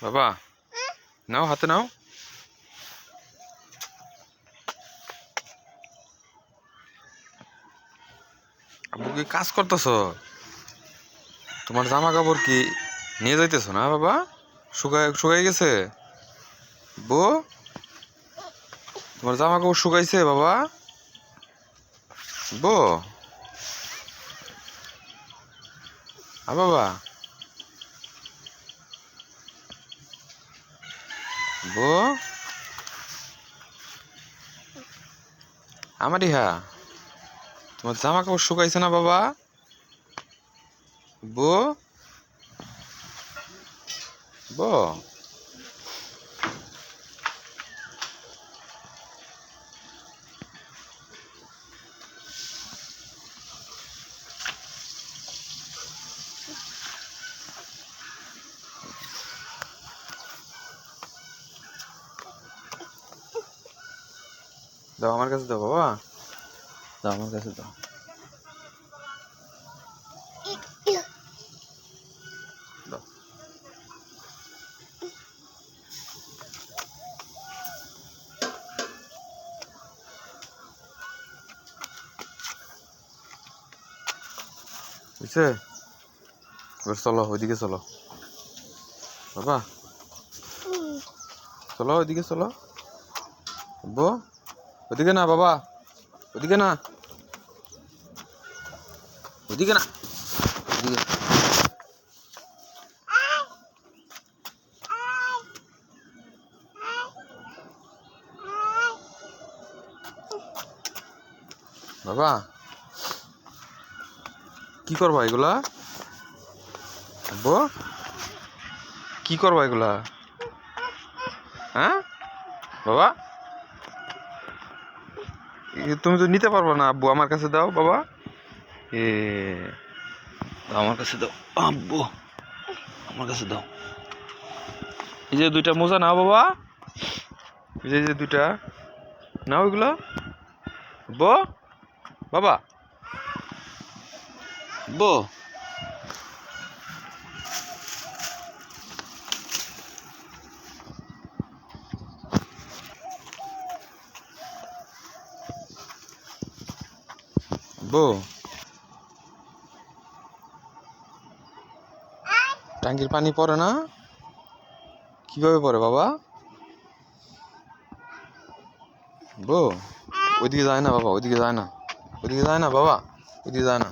বাবা নাও, হাতে নাও। আব্বু কি কাজ করতেছ? তোমার জামা কাপড় কি নিয়ে যাইতেছ না বাবা? শুকাই গেছে? বউ, তোমার জামা কাপড় শুকাইছে বাবা? বউ, বাবা, বউ, আমার ইহা তোমার জামা কাপড় শুকাইছে না বাবা? বউ, বউ, দাও আমার কাছে, দাও বাবা, দাও আমার কাছে, দাও। দাও। বুঝছে? এবার চলো, ওইদিকে চলো বাবা, চলো ওইদিকে চলো। বউ, ওইদিকে না বাবা, ওইদিকে না, ওইদিকে না, ওইদিকে। বাবা, কি করবা এগুলা? আব্বু, কি করবা এগুলা? হ্যাঁ বাবা, তুমি তো নিতে পারবা না। আব্বু আমার কাছে দাও বাবা। এ দাও আমার কাছে, দাও আব্বু, আমার কাছে দাও। এই যে দুইটা মোজা নাও বাবা, এই যে দুইটা নাও এগুলো। বউ, বাবা, বউ, বউ, টাঙ্কির পানি পড়ে না? কিভাবে পড়ে বাবা? বউ, ওইদিকে যায় না বাবা, ওইদিকে যায় না, ওইদিকে যায় না বাবা, ওইদিকে যায় না।